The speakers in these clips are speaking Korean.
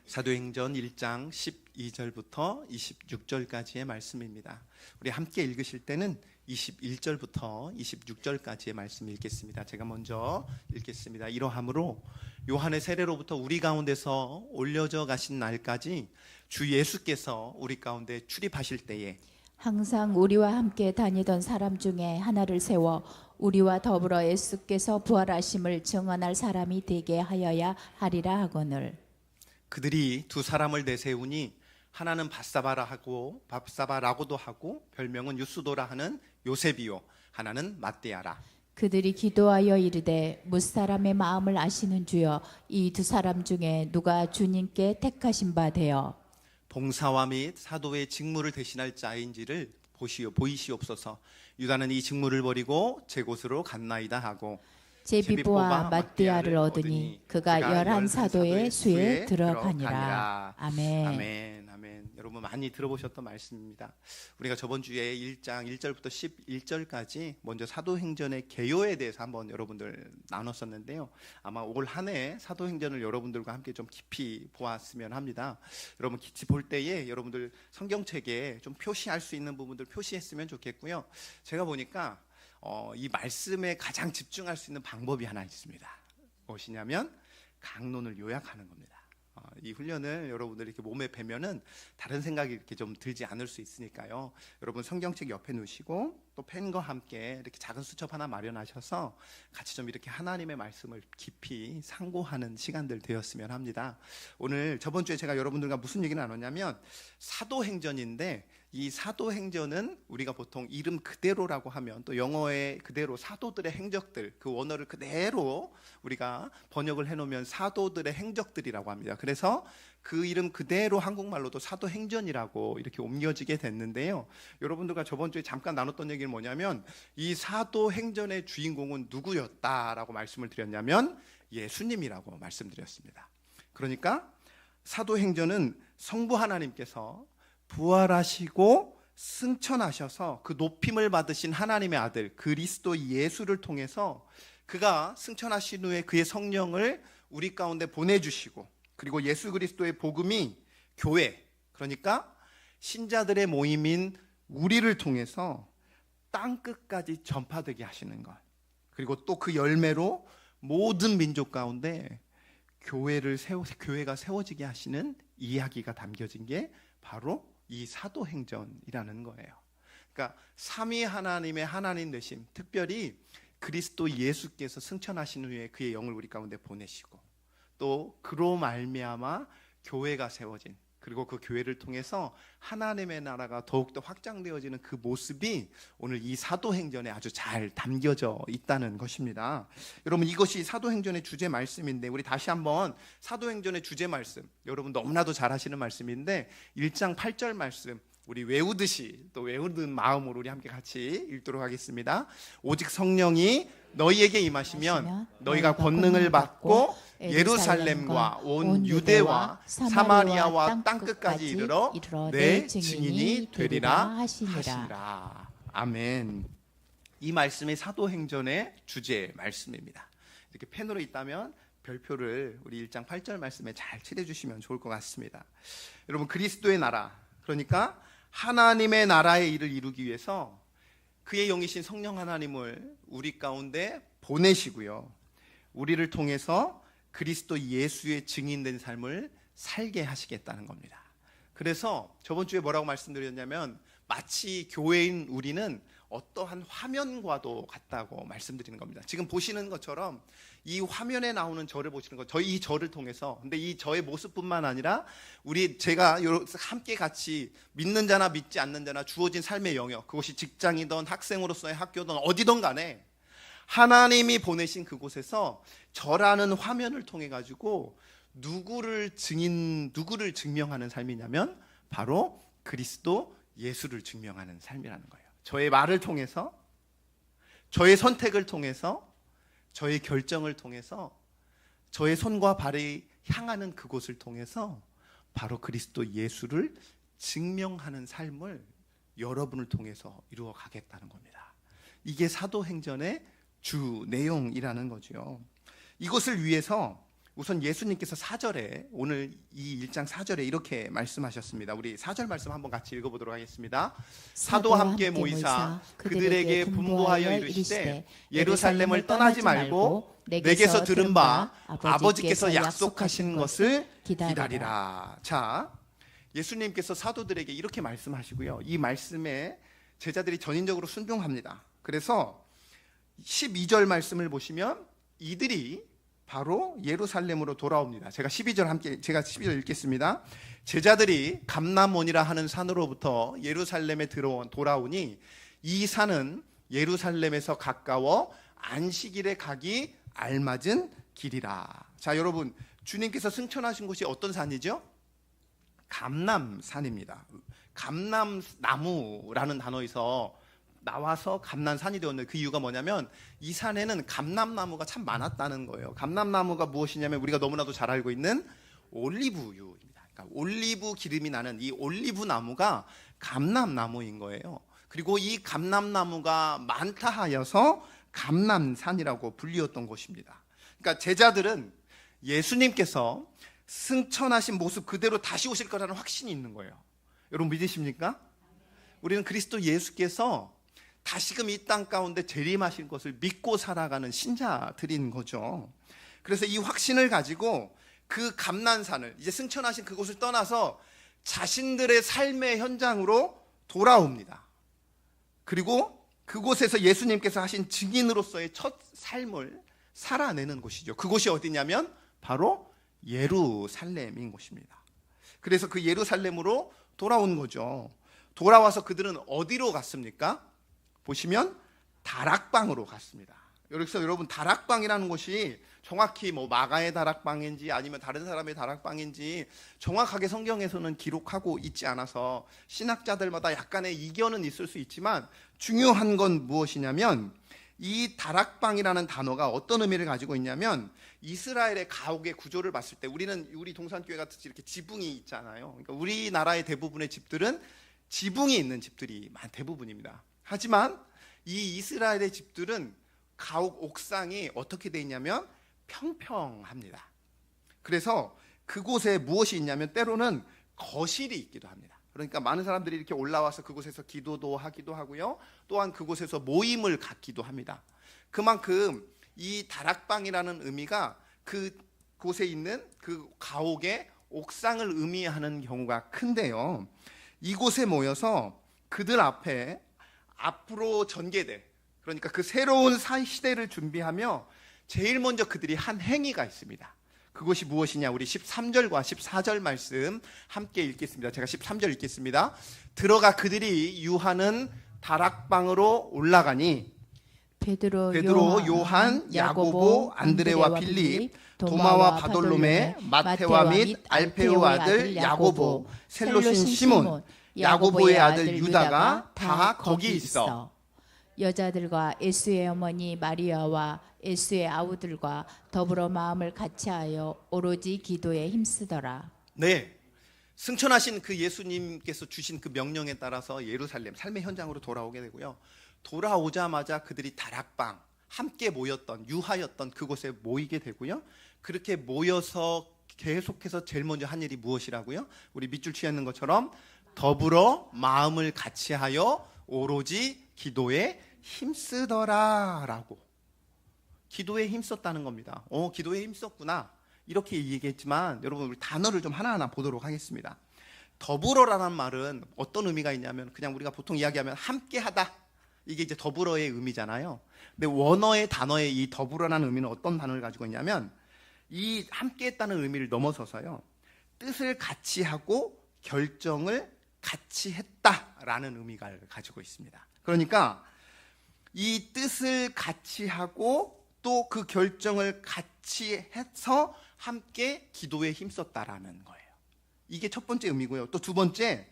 사도행전 1장 12절부터 26절까지의 말씀입니다. 우리 함께 읽으실 때는 21절부터 26절까지의 말씀을 읽겠습니다. 제가 먼저 읽겠습니다. 이러함으로 요한의 세례로부터 우리 가운데서 올려져 가신 날까지 주 예수께서 우리 가운데 출입하실 때에 항상 우리와 함께 다니던 사람 중에 하나를 세워 우리와 더불어 예수께서 부활하심을 증언할 사람이 되게 하여야 하리라 하거늘. 그들이 두 사람을 내세우니 하나는 밥사바라고도 하고 별명은 유스도라 하는 요셉이요 하나는 matthe아라. 그들이 기도하여 이르되 무사람의 마음을 아시는 주여, 이 두 사람 중에 누가 주님께 택하신 바 되어 봉사와 및 사도의 직무를 대신할 자인지를 보이시옵소서. 유다는 이 직무를 버리고 제 곳으로 갔나이다 하고 제비보와 matthe아를 얻으니 그가 11 사도의 수에 들어가니라. 아멘. 아멘. 아멘. 여러분 많이 들어보셨던 말씀입니다. 우리가 저번 주에 1장 1절부터 11절까지 먼저 사도행전의 개요에 대해서 한번 여러분들 나눴었는데요. 아마 올 한 해 사도행전을 여러분들과 함께 좀 깊이 보았으면 합니다. 여러분 깊이 볼 때에 여러분들 성경책에 좀 표시할 수 있는 부분들 표시했으면 좋겠고요. 제가 보니까 이 말씀에 가장 집중할 수 있는 방법이 하나 있습니다. 무엇이냐면 강론을 요약하는 겁니다. 이 훈련을 여러분들이 이렇게 몸에 배면은 다른 생각이 이렇게 좀 들지 않을 수 있으니까요. 여러분 성경책 옆에 놓으시고 또 펜과 함께 이렇게 작은 수첩 하나 마련하셔서 같이 좀 이렇게 하나님의 말씀을 깊이 상고하는 시간들 되었으면 합니다. 오늘 저번 주에 제가 여러분들과 무슨 얘기를 나눴냐면 사도행전인데 이 사도행전은 우리가 보통 이름 그대로라고 하면 또 영어의 그대로 사도들의 행적들, 그 원어를 그대로 우리가 번역을 해놓으면 사도들의 행적들이라고 합니다. 그래서 그 이름 그대로 한국말로도 사도행전이라고 이렇게 옮겨지게 됐는데요. 여러분들과 저번 주에 잠깐 나눴던 얘기는 뭐냐면 이 사도행전의 주인공은 누구였다라고 말씀을 드렸냐면 예수님이라고 말씀드렸습니다. 그러니까 사도행전은 성부 하나님께서 부활하시고 승천하셔서 그 높임을 받으신 하나님의 아들 그리스도 예수를 통해서 그가 승천하신 후에 그의 성령을 우리 가운데 보내주시고 그리고 예수 그리스도의 복음이 교회, 그러니까 신자들의 모임인 우리를 통해서 땅끝까지 전파되게 하시는 것, 그리고 또 그 열매로 모든 민족 가운데 교회가 세워지게 하시는 이야기가 담겨진 게 바로 이 사도행전이라는 거예요. 그러니까 삼위 하나님의 하나님 되심, 특별히 그리스도 예수께서 승천하신 후에 그의 영을 우리 가운데 보내시고 또 그로 말미암아 교회가 세워진, 그리고 그 교회를 통해서 하나님의 나라가 더욱더 확장되어지는 그 모습이 오늘 이 사도행전에 아주 잘 담겨져 있다는 것입니다. 여러분 이것이 사도행전의 주제 말씀인데 우리 다시 한번 사도행전의 주제 말씀, 여러분 너무나도 잘 하시는 말씀인데 1장 8절 말씀 우리 외우듯이 또 외우는 마음으로 우리 함께 같이 읽도록 하겠습니다. 오직 성령이 너희에게 임하시면 너희가 권능을 받고 예루살렘과 온 유대와 사마리아와 땅끝까지 이르러 내 증인이 되리라 하시니라. 아멘. 이 말씀이 사도행전의 주제 말씀입니다. 이렇게 펜으로 있다면 별표를 우리 1장 8절 말씀에 잘 칠해주시면 좋을 것 같습니다. 여러분 그리스도의 나라, 그러니까 하나님의 나라의 일을 이루기 위해서 그의 영이신 성령 하나님을 우리 가운데 보내시고요, 우리를 통해서 그리스도 예수의 증인된 삶을 살게 하시겠다는 겁니다. 그래서 저번 주에 뭐라고 말씀드렸냐면 마치 교회인 우리는 어떠한 화면과도 같다고 말씀드리는 겁니다. 지금 보시는 것처럼 이 화면에 나오는 저를 보시는 것, 이 저를 통해서, 근데 이 저의 모습뿐만 아니라 제가 함께 같이 믿는 자나 믿지 않는 자나 주어진 삶의 영역, 그것이 직장이든 학생으로서의 학교든 어디든 간에 하나님이 보내신 그곳에서 저라는 화면을 통해 가지고 누구를 증명하는 삶이냐면 바로 그리스도 예수를 증명하는 삶이라는 거예요. 저의 말을 통해서, 저의 선택을 통해서, 저의 결정을 통해서, 저의 손과 발이 향하는 그곳을 통해서 바로 그리스도 예수를 증명하는 삶을 여러분을 통해서 이루어 가겠다는 겁니다. 이게 사도행전의 주 내용이라는 거죠. 이것을 위해서 우선 예수님께서 4절에 오늘 이 1장 4절에 이렇게 말씀하셨습니다. 우리 4절 말씀 한번 같이 읽어보도록 하겠습니다. 사도와 함께 모이사 그들에게 분부하여 이르시되 예루살렘을 떠나지 말고 내게서 들은 바 아버지께서 약속하신 것을 기다리라. 자, 예수님께서 사도들에게 이렇게 말씀하시고요. 이 말씀에 제자들이 전인적으로 순종합니다. 그래서 12절 말씀을 보시면 이들이 바로 예루살렘으로 돌아옵니다. 제가 12절 읽겠습니다. 제자들이 감람원이라 하는 산으로부터 예루살렘에 돌아오니 이 산은 예루살렘에서 가까워 안식일에 가기 알맞은 길이라. 자, 여러분, 주님께서 승천하신 곳이 어떤 산이죠? 감람산입니다. 감람나무라는 단어에서 나와서 감람산이 되었는데 그 이유가 뭐냐면 이 산에는 감람나무가 참 많았다는 거예요. 감람나무가 무엇이냐면 우리가 너무나도 잘 알고 있는 올리브유입니다. 그러니까 올리브 기름이 나는 이 올리브 나무가 감람나무인 거예요. 그리고 이 감람나무가 많다 하여서 감람산이라고 불리웠던 곳입니다. 그러니까 제자들은 예수님께서 승천하신 모습 그대로 다시 오실 거라는 확신이 있는 거예요. 여러분 믿으십니까? 우리는 그리스도 예수께서 다시금 이 땅 가운데 재림하신 것을 믿고 살아가는 신자들인 거죠. 그래서 이 확신을 가지고 그 감람산을 이제 승천하신 그곳을 떠나서 자신들의 삶의 현장으로 돌아옵니다. 그리고 그곳에서 예수님께서 하신 증인으로서의 첫 삶을 살아내는 곳이죠. 그곳이 어디냐면 바로 예루살렘인 곳입니다. 그래서 그 예루살렘으로 돌아온 거죠. 돌아와서 그들은 어디로 갔습니까? 보시면 다락방으로 갔습니다. 여기서 여러분 다락방이라는 곳이 정확히 뭐 마가의 다락방인지 아니면 다른 사람의 다락방인지 정확하게 성경에서는 기록하고 있지 않아서 신학자들마다 약간의 이견은 있을 수 있지만 중요한 건 무엇이냐면 이 다락방이라는 단어가 어떤 의미를 가지고 있냐면 이스라엘의 가옥의 구조를 봤을 때 우리 동산교회 같이 이렇게 지붕이 있잖아요. 그러니까 우리나라의 대부분의 집들은 지붕이 있는 집들이 대부분입니다. 하지만 이 이스라엘의 집들은 가옥 옥상이 어떻게 되어 있냐면 평평합니다. 그래서 그곳에 무엇이 있냐면 때로는 거실이 있기도 합니다. 그러니까 많은 사람들이 이렇게 올라와서 그곳에서 기도도 하기도 하고요. 또한 그곳에서 모임을 갖기도 합니다. 그만큼 이 다락방이라는 의미가 그곳에 있는 그 가옥의 옥상을 의미하는 경우가 큰데요. 이곳에 모여서 그들 앞에 앞으로 전개될, 그러니까 그 새로운 시대를 준비하며 제일 먼저 그들이 한 행위가 있습니다. 그것이 무엇이냐? 우리 13절과 14절 말씀 함께 읽겠습니다. 제가 13절 읽겠습니다. 들어가 그들이 유하는 다락방으로 올라가니 베드로, 요한, 야고보, 안드레와 빌립, 도마와 바돌로메, 마테와 및 알페오 아들 야고보, 셀로신 시몬, 야고보의 아들 유다가 다 거기 있어. 여자들과 예수의 어머니 마리아와 예수의 아우들과 더불어 마음을 같이하여 오로지 기도에 힘쓰더라. 네, 승천하신 그 예수님께서 주신 그 명령에 따라서 예루살렘 삶의 현장으로 돌아오게 되고요. 돌아오자마자 그들이 다락방 함께 모였던 유하였던 그곳에 모이게 되고요. 그렇게 모여서 계속해서 제일 먼저 한 일이 무엇이라고요? 우리 밑줄 치는 것처럼 더불어 마음을 같이하여 오로지 기도에 힘쓰더라라고. 기도에 힘썼다는 겁니다. 기도에 힘썼구나 이렇게 얘기했지만 여러분 우리 단어를 좀 하나하나 보도록 하겠습니다. 더불어라는 말은 어떤 의미가 있냐면 그냥 우리가 보통 이야기하면 함께하다, 이게 이제 더불어의 의미잖아요. 근데 원어의 단어의 이 더불어라는 의미는 어떤 단어를 가지고 있냐면 이 함께했다는 의미를 넘어서서요, 뜻을 같이 하고 결정을 같이 했다라는 의미가 가지고 있습니다. 그러니까 이 뜻을 같이 하고 또 그 결정을 같이 해서 함께 기도에 힘썼다라는 거예요. 이게 첫 번째 의미고요. 또 두 번째,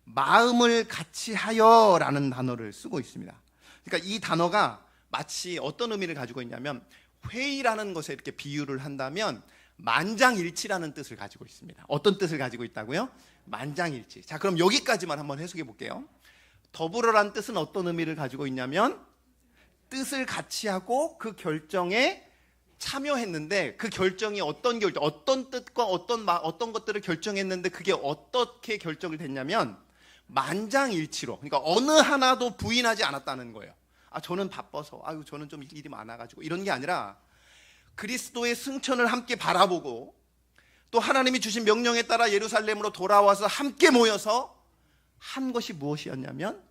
마음을 같이 하여라는 단어를 쓰고 있습니다. 그러니까 이 단어가 마치 어떤 의미를 가지고 있냐면 회의라는 것에 이렇게 비유를 한다면 만장일치라는 뜻을 가지고 있습니다. 어떤 뜻을 가지고 있다고요? 만장일치. 자, 그럼 여기까지만 한번 해석해 볼게요. 더불어란 뜻은 어떤 의미를 가지고 있냐면 뜻을 같이 하고 그 결정에 참여했는데 그 결정이 어떤 결정, 어떤 뜻과 어떤 것들을 결정했는데 그게 어떻게 결정이 됐냐면 만장일치로, 그러니까 어느 하나도 부인하지 않았다는 거예요. 저는 바빠서, 저는 좀 일이 많아가지고, 이런 게 아니라 그리스도의 승천을 함께 바라보고 또 하나님이 주신 명령에 따라 예루살렘으로 돌아와서 함께 모여서 한 것이 무엇이었냐면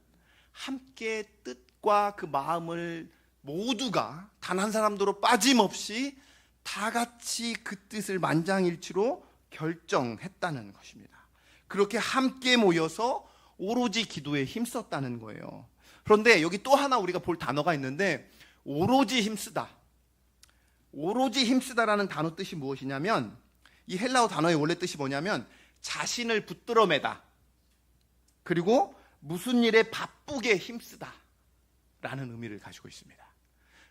함께 뜻과 그 마음을 모두가 단 한 사람도 빠짐없이 다 같이 그 뜻을 만장일치로 결정했다는 것입니다. 그렇게 함께 모여서 오로지 기도에 힘썼다는 거예요. 그런데 여기 또 하나 우리가 볼 단어가 있는데, 오로지 힘쓰다. 오로지 힘쓰다라는 단어 뜻이 무엇이냐면, 이 헬라어 단어의 원래 뜻이 뭐냐면 자신을 붙들어 매다, 그리고 무슨 일에 바쁘게 힘쓰다 라는 의미를 가지고 있습니다.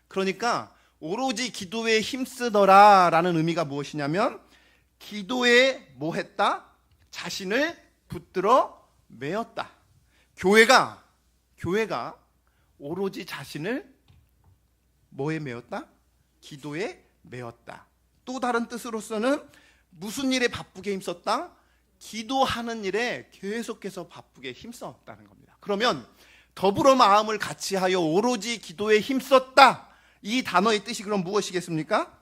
그러니까 오로지 기도에 힘쓰더라 라는 의미가 무엇이냐면, 기도에 뭐 했다? 자신을 붙들어 매었다. 교회가 오로지 자신을 뭐에 매었다? 기도에 매었다. 또 다른 뜻으로서는 무슨 일에 바쁘게 힘썼다? 기도하는 일에 계속해서 바쁘게 힘썼다는 겁니다. 그러면 더불어 마음을 같이하여 오로지 기도에 힘썼다, 이 단어의 뜻이 그럼 무엇이겠습니까?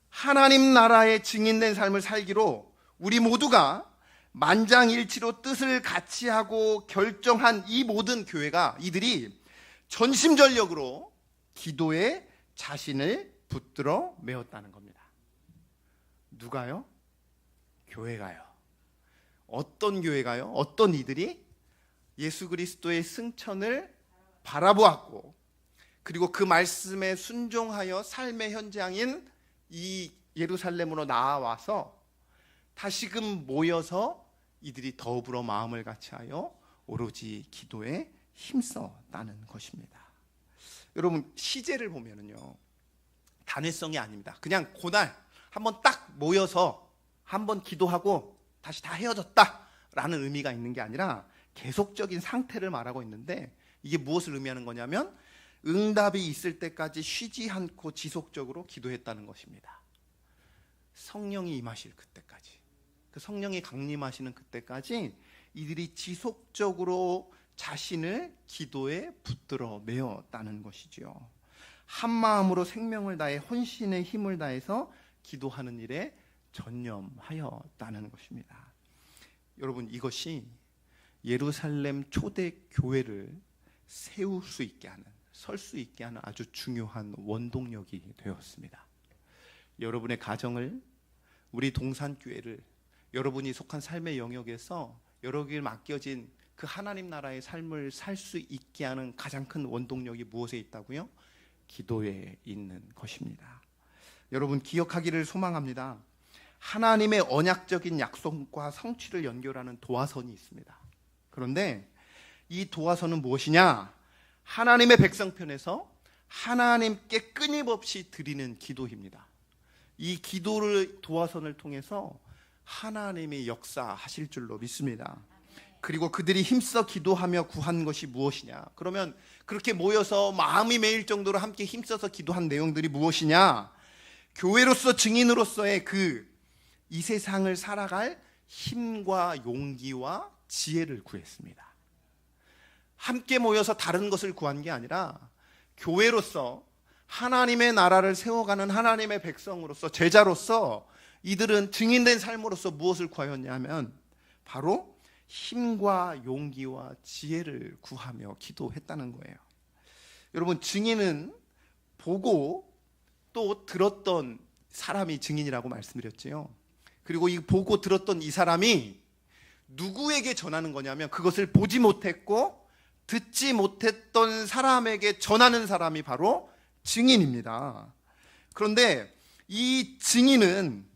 하나님 나라의 증인된 삶을 살기로 우리 모두가 만장일치로 뜻을 같이하고 결정한 이 모든 교회가, 이들이 전심전력으로 기도에 자신을 붙들어 매었다는 겁니다. 누가요? 교회가요. 어떤 교회가요? 어떤 이들이 예수 그리스도의 승천을 바라보았고, 그리고 그 말씀에 순종하여 삶의 현장인 이 예루살렘으로 나와서 다시금 모여서 이들이 더불어 마음을 같이하여 오로지 기도에 힘썼다는 것입니다. 여러분, 시제를 보면은요, 단회성이 아닙니다. 그냥 그날 한번 딱 모여서 한번 기도하고 다시 다 헤어졌다라는 의미가 있는 게 아니라 계속적인 상태를 말하고 있는데, 이게 무엇을 의미하는 거냐면 응답이 있을 때까지 쉬지 않고 지속적으로 기도했다는 것입니다. 성령이 임하실 그때까지, 그 성령이 강림하시는 그때까지 이들이 지속적으로 자신을 기도에 붙들어 매었다는 것이죠. 한 마음으로 생명을 다해 혼신의 힘을 다해서 기도하는 일에 전념하였다는 것입니다. 여러분, 이것이 예루살렘 초대 교회를 세울 수 있게 하는, 설 수 있게 하는 아주 중요한 원동력이 되었습니다. 여러분의 가정을, 우리 동산교회를, 여러분이 속한 삶의 영역에서 여러분에게 맡겨진 그 하나님 나라의 삶을 살 수 있게 하는 가장 큰 원동력이 무엇에 있다고요? 기도에 있는 것입니다. 여러분, 기억하기를 소망합니다. 하나님의 언약적인 약속과 성취를 연결하는 도화선이 있습니다. 그런데 이 도화선은 무엇이냐? 하나님의 백성편에서 하나님께 끊임없이 드리는 기도입니다. 이 기도를, 도화선을 통해서 하나님이 역사하실 줄로 믿습니다. 그리고 그들이 힘써 기도하며 구한 것이 무엇이냐? 그러면 그렇게 모여서 마음이 메일 정도로 함께 힘써서 기도한 내용들이 무엇이냐? 교회로서, 증인으로서의 이 세상을 살아갈 힘과 용기와 지혜를 구했습니다. 함께 모여서 다른 것을 구한 게 아니라 교회로서 하나님의 나라를 세워가는 하나님의 백성으로서, 제자로서 이들은 증인된 삶으로서 무엇을 구하였냐면 바로 힘과 용기와 지혜를 구하며 기도했다는 거예요. 여러분, 증인은 보고 또 들었던 사람이 증인이라고 말씀드렸지요. 그리고 이 보고 들었던 이 사람이 누구에게 전하는 거냐면 그것을 보지 못했고 듣지 못했던 사람에게 전하는 사람이 바로 증인입니다. 그런데 이 증인은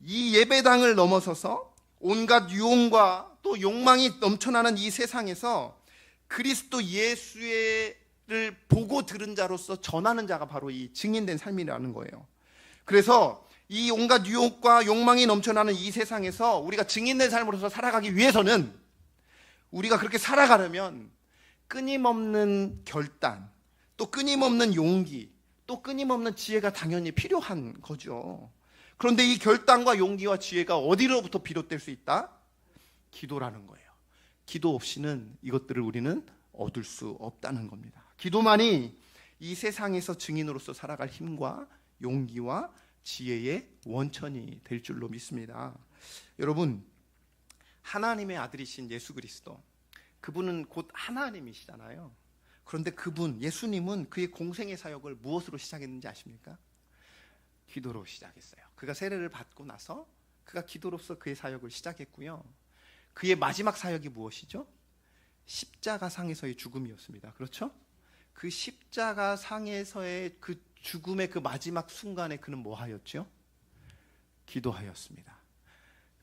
이 예배당을 넘어서서 온갖 유혹과 또 욕망이 넘쳐나는 이 세상에서 그리스도 예수를 보고 들은 자로서 전하는 자가 바로 이 증인된 삶이라는 거예요. 그래서 이 온갖 유혹과 욕망이 넘쳐나는 이 세상에서 우리가 증인된 삶으로서 살아가기 위해서는, 우리가 그렇게 살아가려면 끊임없는 결단, 또 끊임없는 용기, 또 끊임없는 지혜가 당연히 필요한 거죠. 그런데 이 결단과 용기와 지혜가 어디로부터 비롯될 수 있다? 기도라는 거예요. 기도 없이는 이것들을 우리는 얻을 수 없다는 겁니다. 기도만이 이 세상에서 증인으로서 살아갈 힘과 용기와 지혜의 원천이 될 줄로 믿습니다. 여러분, 하나님의 아들이신 예수 그리스도, 그분은 곧 하나님이시잖아요. 그런데 그분, 예수님은 그의 공생의 사역을 무엇으로 시작했는지 아십니까? 기도로 시작했어요. 그가 세례를 받고 나서 그가 기도로서 그의 사역을 시작했고요. 그의 마지막 사역이 무엇이죠? 십자가 상에서의 죽음이었습니다. 그렇죠? 그 십자가 상에서의 그 죽음의 그 마지막 순간에 그는 뭐 하였죠? 기도하였습니다.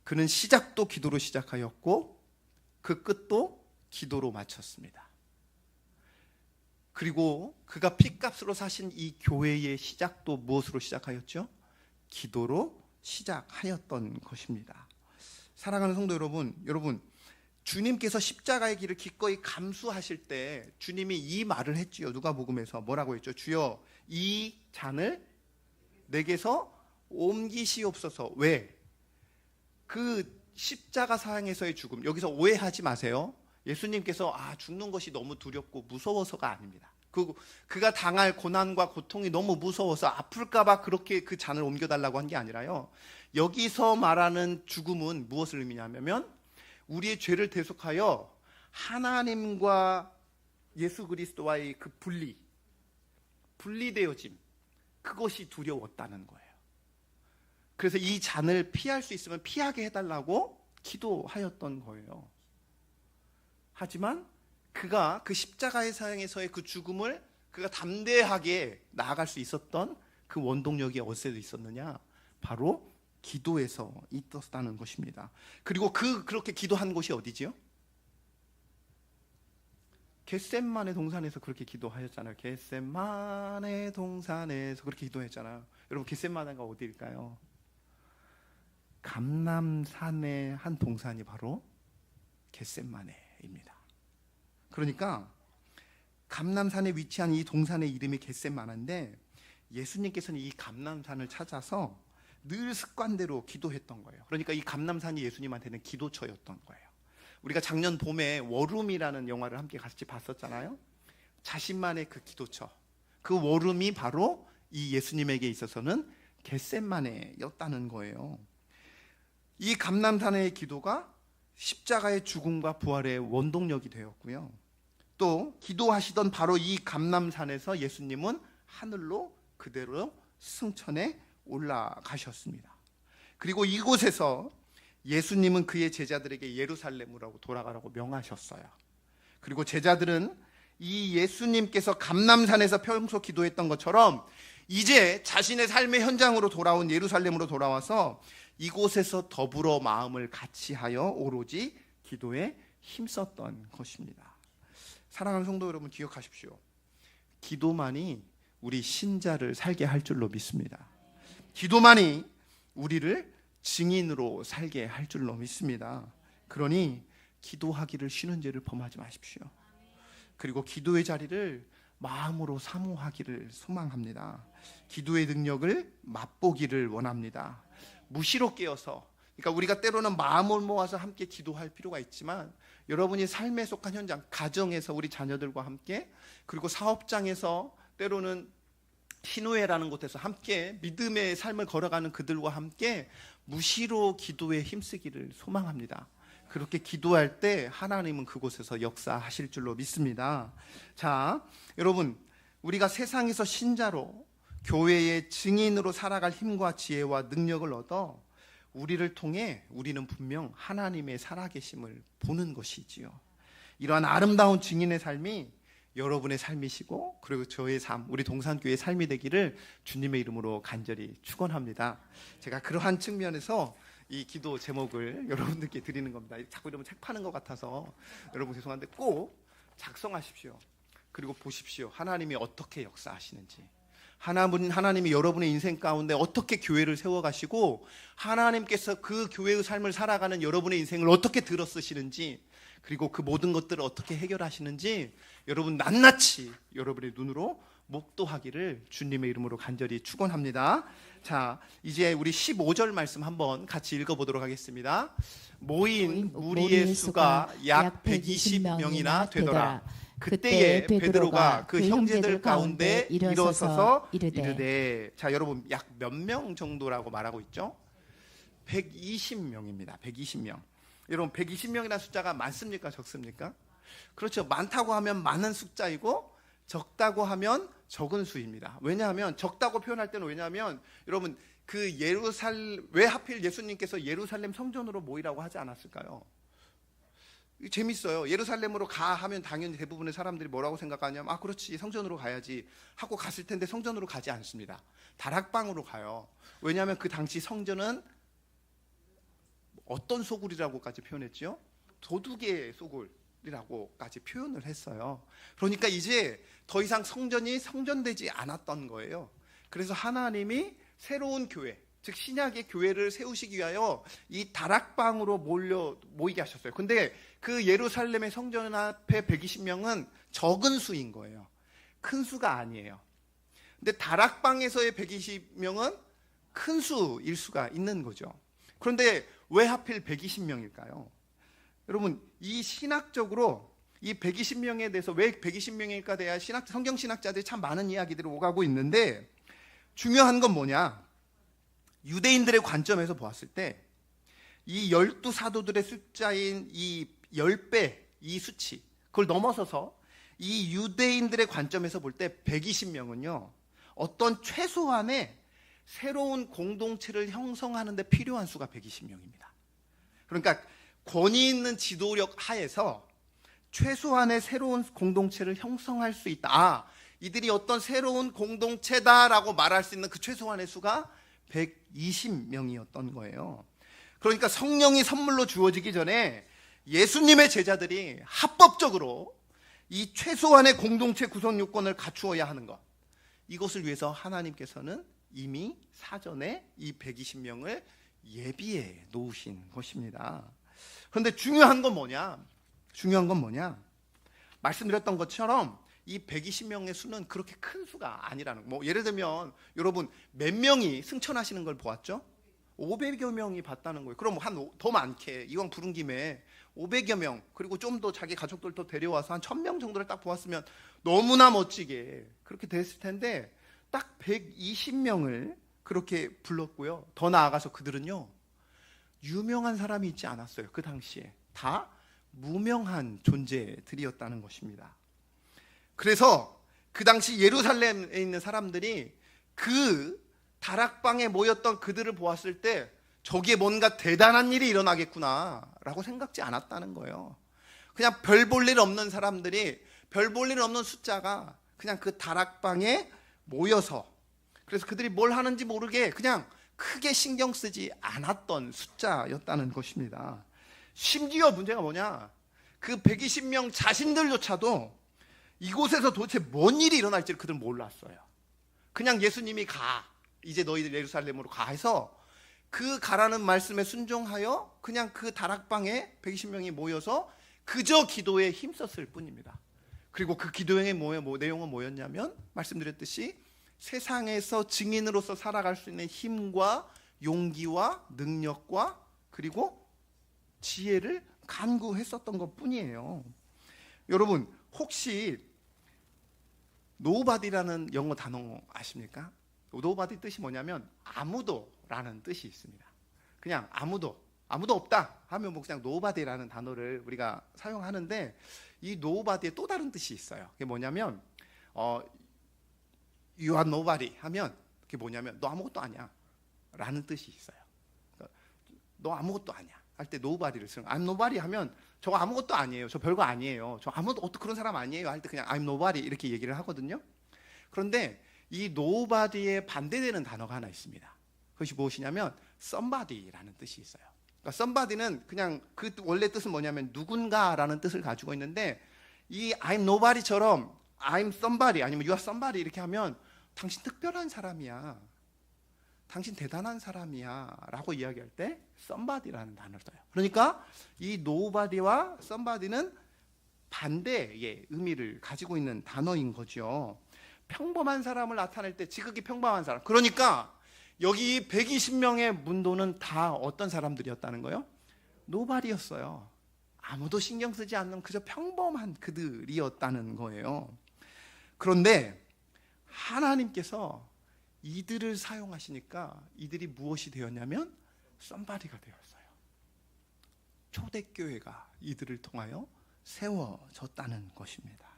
그는 시작도 기도로 시작하였고 그 끝도 기도로 마쳤습니다. 그리고 그가 피값으로 사신 이 교회의 시작도 무엇으로 시작하였죠? 기도로 시작하였던 것입니다. 사랑하는 성도 여러분, 주님께서 십자가의 길을 기꺼이 감수하실 때 주님이 이 말을 했지요. 누가복음에서 뭐라고 했죠? 주여, 이 잔을 내게서 옮기시옵소서. 왜? 그 십자가 상에서의 죽음, 여기서 오해하지 마세요. 예수님께서 죽는 것이 너무 두렵고 무서워서가 아닙니다. 그가 당할 고난과 고통이 너무 무서워서 아플까 봐 그렇게 그 잔을 옮겨달라고 한 게 아니라요, 여기서 말하는 죽음은 무엇을 의미냐면 우리의 죄를 대속하여 하나님과 예수 그리스도와의 그 분리되어짐, 그것이 두려웠다는 거예요. 그래서 이 잔을 피할 수 있으면 피하게 해달라고 기도하였던 거예요. 하지만 그가 그 십자가의 상에서의 그 죽음을 그가 담대하게 나아갈 수 있었던 그 원동력이 어디서 있었느냐? 바로 기도에서 있었다는 것입니다. 그리고 그렇게 기도한 곳이 어디지요? 겟셋만의 동산에서 그렇게 기도하셨잖아요. 겟셋만의 동산에서 그렇게 기도했잖아요. 여러분, 겟셋만가 어디일까요? 감람산의 한 동산이 바로 겟셋마네입니다. 그러니까 감람산에 위치한 이 동산의 이름이 겟셋마네인데 예수님께서는 이 감람산을 찾아서 늘 습관대로 기도했던 거예요. 그러니까 이 감람산이 예수님한테는 기도처였던 거예요. 우리가 작년 봄에 워룸이라는 영화를 함께 같이 봤었잖아요. 자신만의 그 기도처, 그 워룸이 바로 이 예수님에게 있어서는 겟셋마네였다는 거예요. 이 감람산의 기도가 십자가의 죽음과 부활의 원동력이 되었고요. 또 기도하시던 바로 이 감람산에서 예수님은 하늘로 그대로 승천해 올라가셨습니다. 그리고 이곳에서 예수님은 그의 제자들에게 예루살렘으로 돌아가라고 명하셨어요. 그리고 제자들은 이 예수님께서 감람산에서 평소 기도했던 것처럼 이제 자신의 삶의 현장으로 돌아온 예루살렘으로 돌아와서 이곳에서 더불어 마음을 같이하여 오로지 기도에 힘썼던 것입니다. 사랑하는 성도 여러분, 기억하십시오. 기도만이 우리 신자를 살게 할 줄로 믿습니다. 기도만이 우리를 증인으로 살게 할 줄로 믿습니다. 그러니 기도하기를 쉬는 죄를 범하지 마십시오. 그리고 기도의 자리를 마음으로 사모하기를 소망합니다. 기도의 능력을 맛보기를 원합니다. 무시로 깨어서, 그러니까 우리가 때로는 마음을 모아서 함께 기도할 필요가 있지만 여러분이 삶에 속한 현장, 가정에서 우리 자녀들과 함께, 그리고 사업장에서 때로는 희노애라는 곳에서 함께 믿음의 삶을 걸어가는 그들과 함께 무시로 기도에 힘쓰기를 소망합니다. 그렇게 기도할 때 하나님은 그곳에서 역사하실 줄로 믿습니다. 자, 여러분, 우리가 세상에서 신자로 교회의 증인으로 살아갈 힘과 지혜와 능력을 얻어 우리를 통해 우리는 분명 하나님의 살아계심을 보는 것이지요. 이러한 아름다운 증인의 삶이 여러분의 삶이시고 그리고 저의 삶, 우리 동산교회의 삶이 되기를 주님의 이름으로 간절히 축원합니다. 제가 그러한 측면에서 이 기도 제목을 여러분들께 드리는 겁니다. 자꾸 이러면 책 파는 것 같아서 여러분 죄송한데 꼭 작성하십시오. 그리고 보십시오. 하나님이 어떻게 역사하시는지, 하나님이 여러분의 인생 가운데 어떻게 교회를 세워가시고 하나님께서 그 교회의 삶을 살아가는 여러분의 인생을 어떻게 들어 쓰시는지, 그리고 그 모든 것들을 어떻게 해결하시는지 여러분 낱낱이 여러분의 눈으로 목도하기를 주님의 이름으로 간절히 축원합니다. 자, 이제 우리 15절 말씀 한번 같이 읽어보도록 하겠습니다. 모인 무리의 수가 약 120명이나 되더라. 그때에 베드로가 그 형제들 가운데 일어서서 이르되, 자, 여러분 약 몇 명 정도라고 말하고 있죠? 120명입니다. 120명. 여러분 120명이라는 숫자가 많습니까? 적습니까? 그렇죠. 많다고 하면 많은 숫자이고 적다고 하면 적은 수입니다. 왜냐하면 적다고 표현할 때는, 왜냐하면 여러분 그 왜 하필 예수님께서 예루살렘 성전으로 모이라고 하지 않았을까요? 재밌어요. 예루살렘으로 가 하면 당연히 대부분의 사람들이 뭐라고 생각하냐면, 아 그렇지, 성전으로 가야지 하고 갔을 텐데 성전으로 가지 않습니다. 다락방으로 가요. 왜냐하면 그 당시 성전은 어떤 소굴이라고까지 표현했죠? 도둑의 소굴이라고까지 표현을 했어요. 그러니까 이제 더 이상 성전이 성전되지 않았던 거예요. 그래서 하나님이 새로운 교회, 즉 신약의 교회를 세우시기 위하여 이 다락방으로 모이게 하셨어요. 근데 그 예루살렘의 성전 앞에 120명은 적은 수인 거예요. 큰 수가 아니에요. 근데 다락방에서의 120명은 큰 수일 수가 있는 거죠. 그런데 왜 하필 120명일까요? 여러분, 이 신학적으로 이 120명에 대해서 왜 120명일까 대해 성경 신학자들이 참 많은 이야기들을 오가고 있는데, 중요한 건 뭐냐? 유대인들의 관점에서 보았을 때 이 12사도들의 숫자인 이 10배, 이 수치, 그걸 넘어서서 이 유대인들의 관점에서 볼 때 120명은요 어떤 최소한의 새로운 공동체를 형성하는 데 필요한 수가 120명입니다. 그러니까 권위 있는 지도력 하에서 최소한의 새로운 공동체를 형성할 수 있다. 아, 이들이 어떤 새로운 공동체다라고 말할 수 있는 그 최소한의 수가 120명이었던 거예요. 그러니까 성령이 선물로 주어지기 전에 예수님의 제자들이 합법적으로 이 최소한의 공동체 구성 요건을 갖추어야 하는 것, 이것을 위해서 하나님께서는 이미 사전에 이 120명을 예비해 놓으신 것입니다. 그런데 중요한 건 뭐냐? 말씀드렸던 것처럼 이 120명의 수는 그렇게 큰 수가 아니라는 거. 예를 들면 여러분 몇 명이 승천하시는 걸 보았죠? 500여 명이 봤다는 거예요. 그럼 더 많게 이왕 부른 김에 500여 명, 그리고 좀 더 자기 가족들도 데려와서 한 1000명 정도를 딱 보았으면 너무나 멋지게 그렇게 됐을 텐데 딱 120명을 그렇게 불렀고요. 더 나아가서 그들은요 유명한 사람이 있지 않았어요. 그 당시에 다 무명한 존재들이었다는 것입니다. 그래서 그 당시 예루살렘에 있는 사람들이 그 다락방에 모였던 그들을 보았을 때 저기에 뭔가 대단한 일이 일어나겠구나라고 생각지 않았다는 거예요. 그냥 별 볼 일 없는 사람들이, 별 볼 일 없는 숫자가 그냥 그 다락방에 모여서, 그래서 그들이 뭘 하는지 모르게 그냥 크게 신경 쓰지 않았던 숫자였다는 것입니다. 심지어 문제가 뭐냐, 그 120명 자신들조차도 이곳에서 도대체 뭔 일이 일어날지를 그들은 몰랐어요. 그냥 예수님이 이제 너희들 예루살렘으로 가 해서 그 가라는 말씀에 순종하여 그냥 그 다락방에 120명이 모여서 그저 기도에 힘썼을 뿐입니다. 그리고 그 기도의 내용은 뭐였냐면, 말씀드렸듯이 세상에서 증인으로서 살아갈 수 있는 힘과 용기와 능력과 그리고 지혜를 간구했었던 것 뿐이에요. 여러분 혹시 nobody라는 영어 단어 아십니까? nobody 뜻이 뭐냐면 아무도라는 뜻이 있습니다. 그냥 아무도 없다 하면 그냥 nobody라는 단어를 우리가 사용하는데, 이 nobody의 또 다른 뜻이 있어요. 그게 뭐냐면 you are nobody 하면 그게 뭐냐면 너 아무것도 아니야 라는 뜻이 있어요. 그러니까 너 아무것도 아니야 할 때 nobody를 쓰는 거예요. I'm nobody 하면 저 아무것도 아니에요, 저 별거 아니에요, 저 아무것도 그런 사람 아니에요 할 때 그냥 I'm nobody 이렇게 얘기를 하거든요. 그런데 이 nobody에 반대되는 단어가 하나 있습니다. 그것이 무엇이냐면 somebody라는 뜻이 있어요. 그러니까 somebody는 그냥 그 원래 뜻은 뭐냐면 누군가라는 뜻을 가지고 있는데, 이 I'm nobody처럼 I'm somebody 아니면 you are somebody 이렇게 하면 당신 특별한 사람이야, 당신 대단한 사람이야 라고 이야기할 때 somebody라는 단어를 써요. 그러니까 이 nobody와 somebody는 반대의 의미를 가지고 있는 단어인 거죠. 평범한 사람을 나타낼 때 지극히 평범한 사람. 그러니까 여기 120명의 문도는 다 어떤 사람들이었다는 거예요? 노발이었어요. 아무도 신경 쓰지 않는 그저 평범한 그들이었다는 거예요. 그런데 하나님께서 이들을 사용하시니까 이들이 무엇이 되었냐면 썸바디가 되었어요. 초대교회가 이들을 통하여 세워졌다는 것입니다.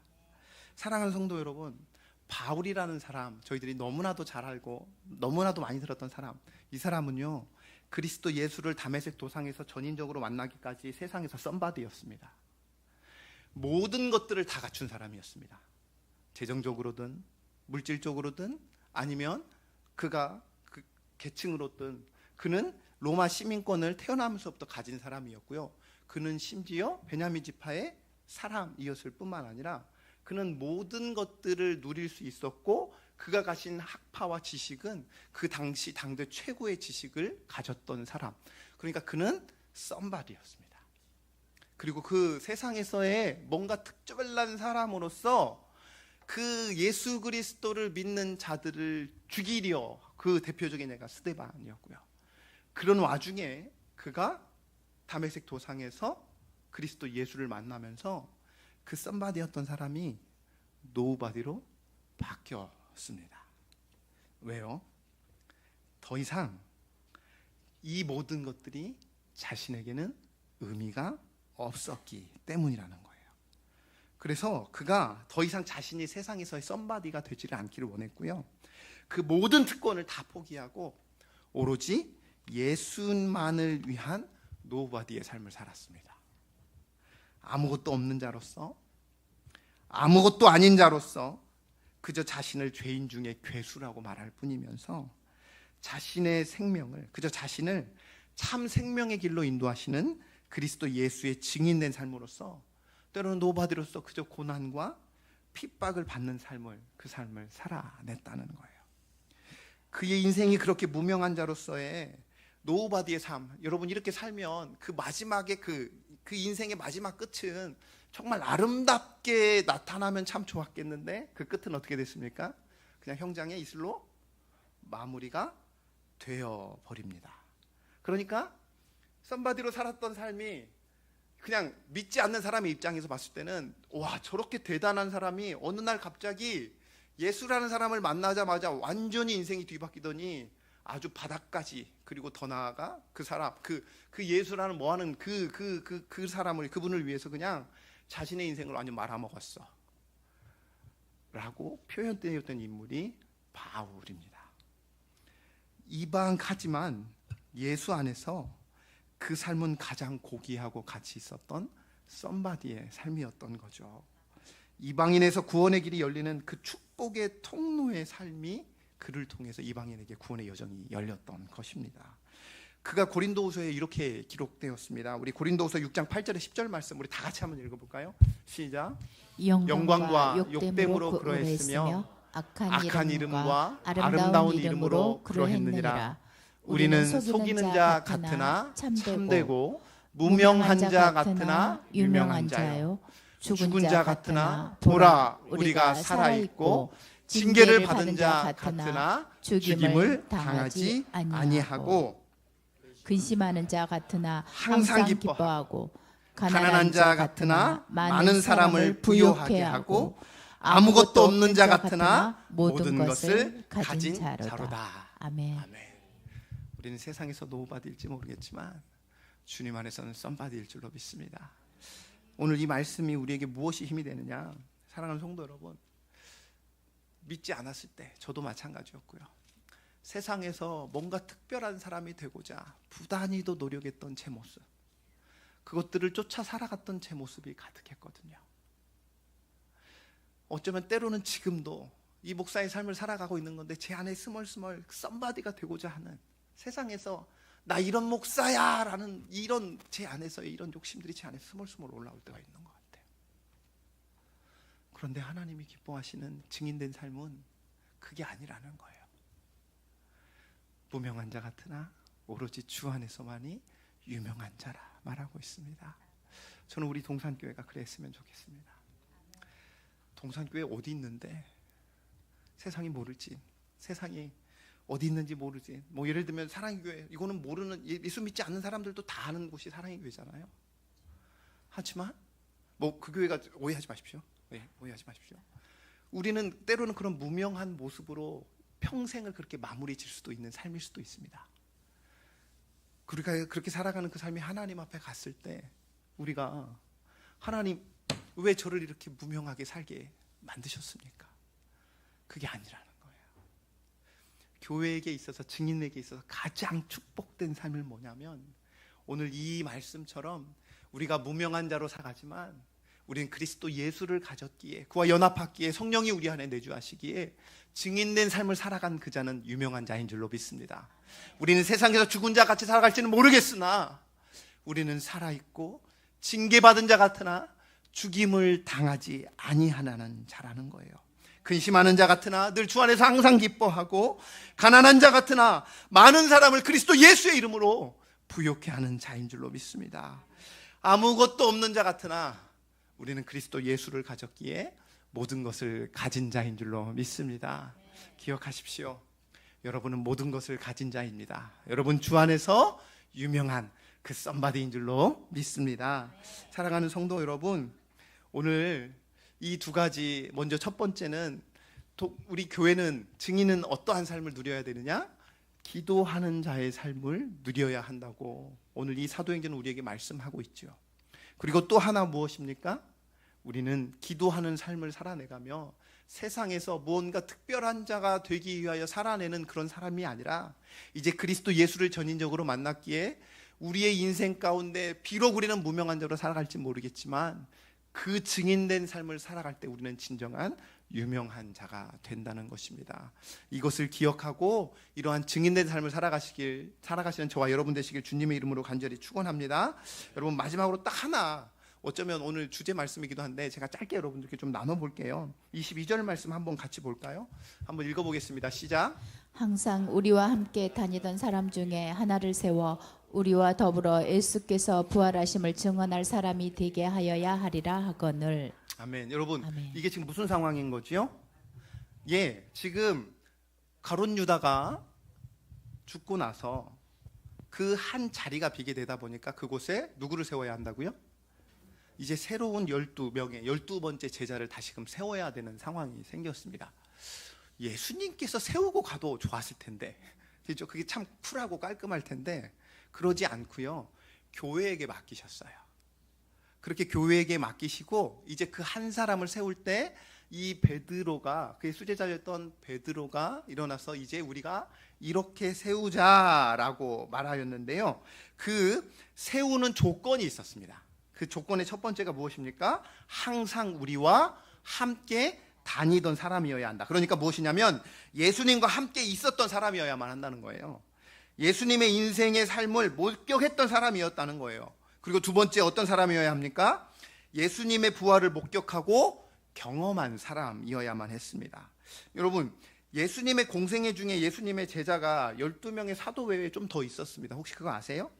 사랑하는 성도 여러분, 바울이라는 사람, 저희들이 너무나도 잘 알고 너무나도 많이 들었던 사람, 이 사람은요 그리스도 예수를 다메섹 도상에서 전인적으로 만나기까지 세상에서 썸바디였습니다. 모든 것들을 다 갖춘 사람이었습니다. 재정적으로든 물질적으로든 아니면 그가 그 계층으로든 그는 로마 시민권을 태어나면서부터 가진 사람이었고요. 그는 심지어 베냐민 지파의 사람이었을 뿐만 아니라 그는 모든 것들을 누릴 수 있었고 그가 가진 학파와 지식은 그 당시 당대 최고의 지식을 가졌던 사람. 그러니까 그는 썸바디였습니다. 그리고 그 세상에서의 뭔가 특별한 사람으로서 그 예수 그리스도를 믿는 자들을 죽이려 그 대표적인 애가 스데반이었고요. 그런 와중에 그가 다메섹 도상에서 그리스도 예수를 만나면서 그 썸바디였던 사람이 노바디로 바뀌었습니다. 왜요? 더 이상 이 모든 것들이 자신에게는 의미가 없었기 때문이라는 거예요. 그래서 그가 더 이상 자신이 세상에서의 썸바디가 되지를 않기를 원했고요. 그 모든 특권을 다 포기하고 오로지 예수만을 위한 노바디의 삶을 살았습니다. 아무것도 없는 자로서, 아무것도 아닌 자로서 그저 자신을 죄인 중에 괴수라고 말할 뿐이면서 자신의 생명을, 그저 자신을 참 생명의 길로 인도하시는 그리스도 예수의 증인된 삶으로서 때로는 노바디로서 그저 고난과 핍박을 받는 삶을, 그 삶을 살아냈다는 거예요. 그의 인생이 그렇게 무명한 자로서의 노바디의 삶, 여러분 이렇게 살면 그 마지막에 그 인생의 마지막 끝은 정말 아름답게 나타나면 참 좋았겠는데 그 끝은 어떻게 됐습니까? 그냥 형장의 이슬로 마무리가 되어 버립니다. 그러니까 썸바디로 살았던 삶이 그냥 믿지 않는 사람의 입장에서 봤을 때는 와, 저렇게 대단한 사람이 어느 날 갑자기 예수라는 사람을 만나자마자 완전히 인생이 뒤바뀌더니 아주 바닥까지, 그리고 더 나아가 그 사람, 그 예수라는 뭐하는 그 사람을, 그분을 위해서 그냥 자신의 인생을 완전 말아먹었어 라고 표현되었던 인물이 바울입니다. 이방하지만 예수 안에서 그 삶은 가장 고귀하고 가치 있었던 썸바디의 삶이었던 거죠. 이방인에서 구원의 길이 열리는 그 축복의 통로의 삶이 그를 통해서 이방인에게 구원의 여정이 열렸던 것입니다. 그가 고린도후서에 이렇게 기록되었습니다. 우리 고린도후서 6장 8절에 10절 말씀 우리 다 같이 한번 읽어볼까요? 시작. 영광과 욕됨으로 그러했으며 악한 이름과 아름다운 이름으로 그러했느니라. 우리는 속이는 자 같으나 참되고 무명한 자 같으나 유명한 자요, 죽은 자 같으나 보라 우리가 살아있고 징계를 받은 자 같으나 죽임을 당하지 아니하고 근심하는 자 같으나 항상 기뻐하고 가난한 자 같으나 많은 사람을 부유하게 하고 아무것도 없는 자 같으나 모든 것을 가진 자로다. 아멘. 아멘. 우리는 세상에서 노바디일지 모르겠지만 주님 안에서는 썸바디일 줄로 믿습니다. 오늘 이 말씀이 우리에게 무엇이 힘이 되느냐, 사랑하는 성도 여러분, 믿지 않았을 때 저도 마찬가지였고요. 세상에서 뭔가 특별한 사람이 되고자 부단히도 노력했던 제 모습, 그것들을 쫓아 살아갔던 제 모습이 가득했거든요. 어쩌면 때로는 지금도 이 목사의 삶을 살아가고 있는 건데 제 안에 스멀스멀 썸바디가 되고자 하는, 세상에서 나 이런 목사야 라는 이런 제 안에서의 이런 욕심들이 제 안에 스멀스멀 올라올 때가 있는 것 같아요. 그런데 하나님이 기뻐하시는 증인된 삶은 그게 아니라는 거예요. 무명한 자 같으나 오로지 주 안에서만이 유명한 자라 말하고 있습니다. 저는 우리 동산교회가 그랬으면 좋겠습니다. 동산교회 어디 있는데 세상이 모를지, 세상이 어디 있는지 모르지. 뭐 예를 들면 사랑의 교회, 이거는 모르는, 예수 믿지 않는 사람들도 다 아는 곳이 사랑의 교회잖아요. 하지만 뭐 그 교회가, 오해하지 마십시오. 네, 오해하지 마십시오. 우리는 때로는 그런 무명한 모습으로 평생을 그렇게 마무리 질 수도 있는 삶일 수도 있습니다. 우리가 그렇게 살아가는 그 삶이 하나님 앞에 갔을 때 우리가, 하나님 왜 저를 이렇게 무명하게 살게 만드셨습니까? 그게 아니라는 거예요. 교회에게 있어서, 증인에게 있어서 가장 축복된 삶은 뭐냐면, 오늘 이 말씀처럼 우리가 무명한 자로 살아가지만 우리는 그리스도 예수를 가졌기에, 그와 연합했기에, 성령이 우리 안에 내주하시기에 증인된 삶을 살아간 그 자는 유명한 자인 줄로 믿습니다. 우리는 세상에서 죽은 자 같이 살아갈지는 모르겠으나 우리는 살아있고 징계받은 자 같으나 죽임을 당하지 아니하는 자라는 거예요. 근심하는 자 같으나 늘 주 안에서 항상 기뻐하고, 가난한 자 같으나 많은 사람을 그리스도 예수의 이름으로 부욕해 하는 자인 줄로 믿습니다. 아무것도 없는 자 같으나 우리는 그리스도 예수를 가졌기에 모든 것을 가진 자인 줄로 믿습니다. 기억하십시오. 여러분은 모든 것을 가진 자입니다. 여러분 주 안에서 유명한 그 썸바디인 줄로 믿습니다. 사랑하는 성도 여러분, 오늘 이 두 가지, 먼저 첫 번째는 우리 교회는, 증인은 어떠한 삶을 누려야 되느냐? 기도하는 자의 삶을 누려야 한다고 오늘 이 사도행전은 우리에게 말씀하고 있죠. 그리고 또 하나 무엇입니까? 우리는 기도하는 삶을 살아내가며 세상에서 무언가 특별한 자가 되기 위하여 살아내는 그런 사람이 아니라, 이제 그리스도 예수를 전인적으로 만났기에 우리의 인생 가운데 비록 우리는 무명한 자로 살아갈지 모르겠지만 그 증인된 삶을 살아갈 때 우리는 진정한 유명한 자가 된다는 것입니다. 이것을 기억하고 이러한 증인된 삶을 살아가시는 저와 여러분 되시길 주님의 이름으로 간절히 축원합니다. 여러분, 마지막으로 딱 하나, 어쩌면 오늘 주제 말씀이기도 한데 제가 짧게 여러분들께 좀 나눠볼게요. 22절 말씀 한번 같이 볼까요? 한번 읽어보겠습니다. 시작. 항상 우리와 함께 다니던 사람 중에 하나를 세워 우리와 더불어 예수께서 부활하심을 증언할 사람이 되게 하여야 하리라 하거늘. 아멘. 여러분, 아멘. 이게 지금 무슨 상황인 거지요? 예, 지금 가룟 유다가 죽고 나서 그 한 자리가 비게 되다 보니까 그곳에 누구를 세워야 한다고요? 이제 새로운 12명의 12번째 제자를 다시금 세워야 되는 상황이 생겼습니다. 예수님께서 세우고 가도 좋았을 텐데, 그렇죠? 그게 참 쿨하고 깔끔할 텐데 그러지 않고요, 교회에게 맡기셨어요. 그렇게 교회에게 맡기시고 이제 그 한 사람을 세울 때 이 베드로가, 그의 수제자였던 베드로가 일어나서 이제 우리가 이렇게 세우자라고 말하였는데요, 그 세우는 조건이 있었습니다. 그 조건의 첫 번째가 무엇입니까? 항상 우리와 함께 다니던 사람이어야 한다. 그러니까 무엇이냐면 예수님과 함께 있었던 사람이어야만 한다는 거예요. 예수님의 인생의 삶을 목격했던 사람이었다는 거예요. 그리고 두 번째, 어떤 사람이어야 합니까? 예수님의 부활을 목격하고 경험한 사람이어야만 했습니다. 여러분, 예수님의 공생애 중에 예수님의 제자가 12명의 사도 외에 좀 더 있었습니다. 혹시 그거 아세요?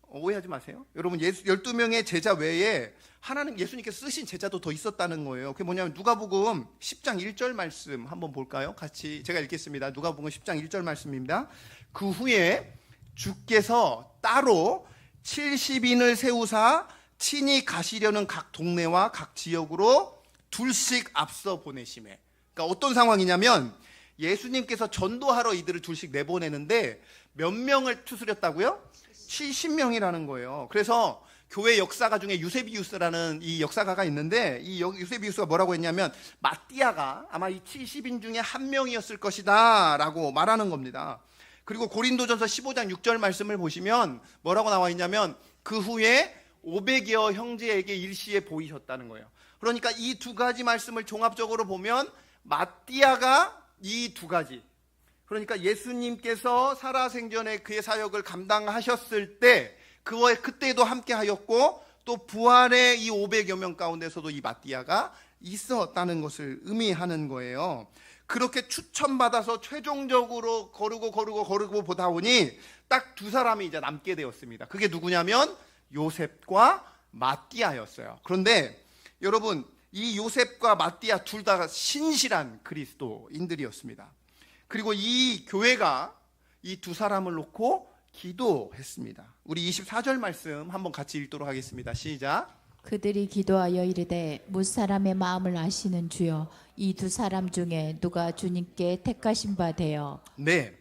오해하지 마세요. 여러분, 12명의 제자 외에 하나님, 예수님께서 쓰신 제자도 더 있었다는 거예요. 그게 뭐냐면 누가복음 10장 1절 말씀 한번 볼까요? 같이 제가 읽겠습니다. 누가복음 10장 1절 말씀입니다. 그 후에 주께서 따로 70인을 세우사 친히 가시려는 각 동네와 각 지역으로 둘씩 앞서 보내심에. 그러니까 어떤 상황이냐면 예수님께서 전도하러 이들을 둘씩 내보내는데 몇 명을 추스렸다고요? 70명이라는 거예요. 그래서 교회 역사가 중에 유세비우스라는 이 역사가가 있는데, 이 유세비우스가 뭐라고 했냐면 마띠아가 아마 이 70인 중에 한 명이었을 것이다 라고 말하는 겁니다. 그리고 고린도전서 15장 6절 말씀을 보시면 뭐라고 나와 있냐면 그 후에 500여 형제에게 일시에 보이셨다는 거예요. 그러니까 이 두 가지 말씀을 종합적으로 보면 마띠아가 이 두 가지, 그러니까 예수님께서 살아생전에 그의 사역을 감당하셨을 때 그때도 함께 하였고, 또 부활의 이 500여 명 가운데서도 이 마띠아가 있었다는 것을 의미하는 거예요. 그렇게 추천받아서 최종적으로 거르고 보다 보니 딱 두 사람이 이제 남게 되었습니다. 그게 누구냐면 요셉과 마띠아였어요. 그런데 여러분, 이 요셉과 마띠아 둘 다 신실한 그리스도인들이었습니다. 그리고 이 교회가 이 두 사람을 놓고 기도했습니다. 우리 24절 말씀 한번 같이 읽도록 하겠습니다. 시작. 그들이 기도하여 이르되 무사람의 마음을 아시는 주여 이 두 사람 중에 누가 주님께 택하신 바 되어. 네,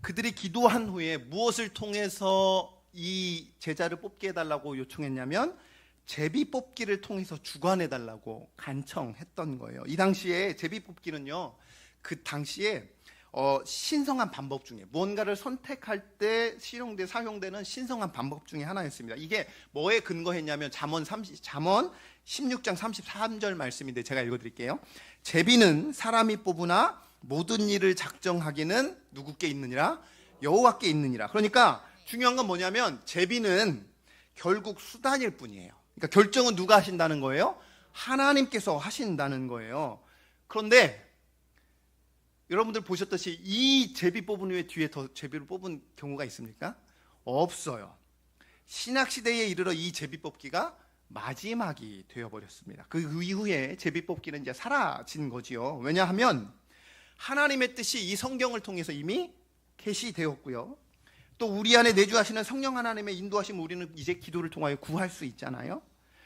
그들이 기도한 후에 무엇을 통해서 이 제자를 뽑게 해달라고 요청했냐면 제비 뽑기를 통해서 주관해달라고 간청했던 거예요. 이 당시에 제비 뽑기는요, 그 당시에 신성한 방법 중에 무언가를 선택할 때 사용되는 신성한 방법 중에 하나였습니다. 이게 뭐에 근거했냐면 잠언 16장 33절 말씀인데 제가 읽어드릴게요. 제비는 사람이 뽑으나 모든 일을 작정하기는 누구께 있느니라? 여호와께 있느니라. 그러니까 중요한 건 뭐냐면 제비는 결국 수단일 뿐이에요. 그러니까 결정은 누가 하신다는 거예요? 하나님께서 하신다는 거예요. 그런데 여러분들 보셨듯이 이 제비 뽑은 후에 뒤에 더 제비를 뽑은 경우가 있습니까? 없어요. 신약시대에 이르러 이 제비 뽑기가 마지막이 되어버렸습니다. 그 이후에 제비 뽑기는 이제 사라진 거지요. 왜냐하면 하나님의 뜻이 이 성경을 통해서 이미 계시되었고요. 또 우리 안에 내주하시는 성령 하나님의 인도하심을 우리는 이제 기도를 통하여 구할 수 있잖아요.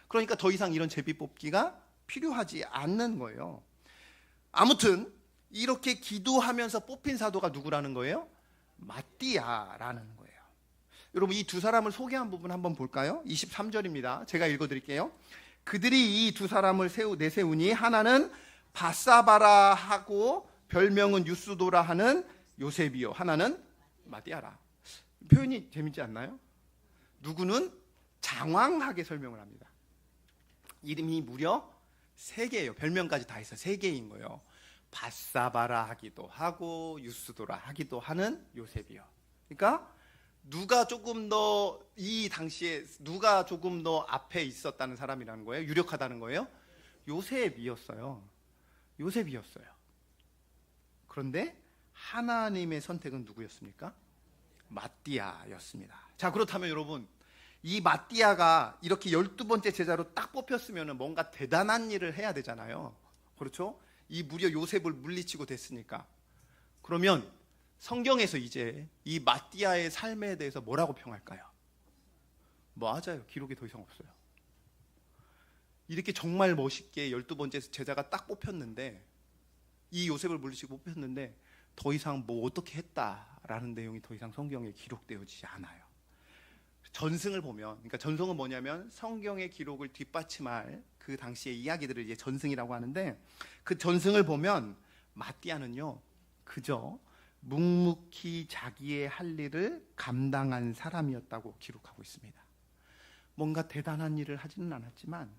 그러니까 더 이상 이런 제비 뽑기가 필요하지 않는 거예요. 아무튼 이렇게 기도하면서 뽑힌 사도가 누구라는 거예요? 마띠아라는 거예요. 여러분 이 두 사람을 소개한 부분 한번 볼까요? 23절입니다. 제가 읽어드릴게요. 그들이 이 두 사람을 내세우니 하나는 바사바라 하고 별명은 유스도라 하는 요셉이요, 하나는 마띠아라. 표현이 재밌지 않나요? 누구는 장황하게 설명을 합니다. 이름이 무려 3개예요. 별명까지 다 해서 3개인 거예요. 바사바라 하기도 하고 유스도라 하기도 하는 요셉이요. 그러니까 누가 조금 더 이 당시에 누가 조금 더 앞에 있었다는 사람이라는 거예요? 유력하다는 거예요? 요셉이었어요. 요셉이었어요. 그런데 하나님의 선택은 누구였습니까? 마띠아였습니다. 자, 그렇다면 여러분 이 마띠아가 이렇게 12번째 제자로 딱 뽑혔으면 뭔가 대단한 일을 해야 되잖아요. 그렇죠? 이 무려 요셉을 물리치고 됐으니까. 그러면 성경에서 이제 이 마띠아의 삶에 대해서 뭐라고 평할까요? 맞아요. 기록이 더 이상 없어요. 이렇게 정말 멋있게 12번째 제자가 딱 뽑혔는데 이 요셉을 물리치고 뽑혔는데 더 이상 뭐 어떻게 했다라는 내용이 더 이상 성경에 기록되어지지 않아요. 전승을 보면, 그러니까 전승은 뭐냐면 성경의 기록을 뒷받침할 그 당시의 이야기들을 이제 전승이라고 하는데 그 전승을 보면 마띠아는요 그저 묵묵히 자기의 할 일을 감당한 사람이었다고 기록하고 있습니다. 뭔가 대단한 일을 하지는 않았지만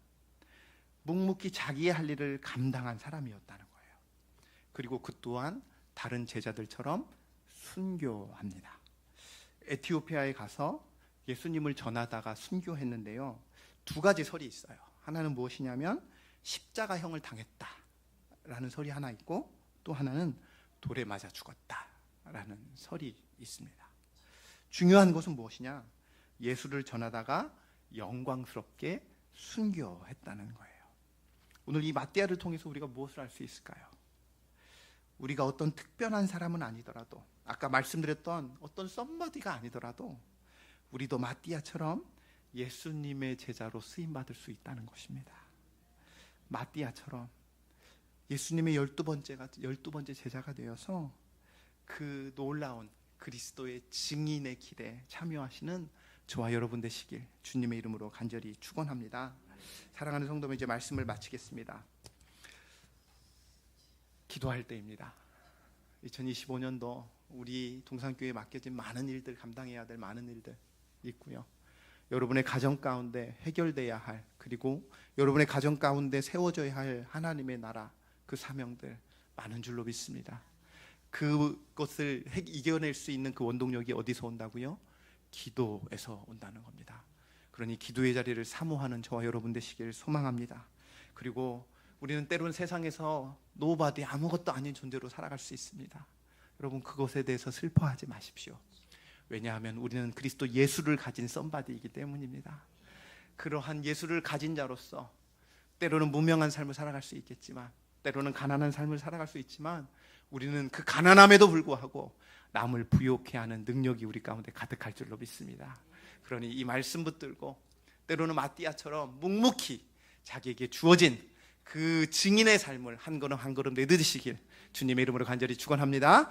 묵묵히 자기의 할 일을 감당한 사람이었다는 거예요. 그리고 그 또한 다른 제자들처럼 순교합니다. 에티오피아에 가서 예수님을 전하다가 순교했는데요. 2가지 설이 있어요. 하나는 무엇이냐면 십자가형을 당했다라는 설이 하나 있고 또 하나는 돌에 맞아 죽었다라는 설이 있습니다. 중요한 것은 무엇이냐? 예수를 전하다가 영광스럽게 순교했다는 거예요. 오늘 이 마띠아를 통해서 우리가 무엇을 알 수 있을까요? 우리가 어떤 특별한 사람은 아니더라도 아까 말씀드렸던 어떤 썸바디가 아니더라도 우리도 마띠아처럼 예수님의 제자로 쓰임받을 수 있다는 것입니다. 마띠아처럼 예수님의 12번째 제자가 되어서 그 놀라운 그리스도의 증인의 길에 참여하시는 저와 여러분 되시길 주님의 이름으로 간절히 축원합니다. 사랑하는 성도분, 이제 말씀을 마치겠습니다. 기도할 때입니다. 2025년도 우리 동산교회에 맡겨진 많은 일들, 감당해야 될 많은 일들 있고요. 여러분의 가정 가운데 해결돼야 할, 그리고 여러분의 가정 가운데 세워져야 할 하나님의 나라, 그 사명들 많은 줄로 믿습니다. 그것을 이겨낼 수 있는 그 원동력이 어디서 온다고요? 기도에서 온다는 겁니다. 그러니 기도의 자리를 사모하는 저와 여러분 되시길 소망합니다. 그리고 우리는 때로는 세상에서 노바디, 아무것도 아닌 존재로 살아갈 수 있습니다. 여러분 그것에 대해서 슬퍼하지 마십시오. 왜냐하면 우리는 그리스도 예수를 가진 썸바디이기 때문입니다. 그러한 예수를 가진 자로서 때로는 무명한 삶을 살아갈 수 있겠지만, 때로는 가난한 삶을 살아갈 수 있지만, 우리는 그 가난함에도 불구하고 남을 부욕해 하는 능력이 우리 가운데 가득할 줄로 믿습니다. 그러니 이 말씀 붙들고 때로는 마띠아처럼 묵묵히 자기에게 주어진 그 증인의 삶을 한 걸음 한 걸음 내딛으시길 주님의 이름으로 간절히 축원합니다.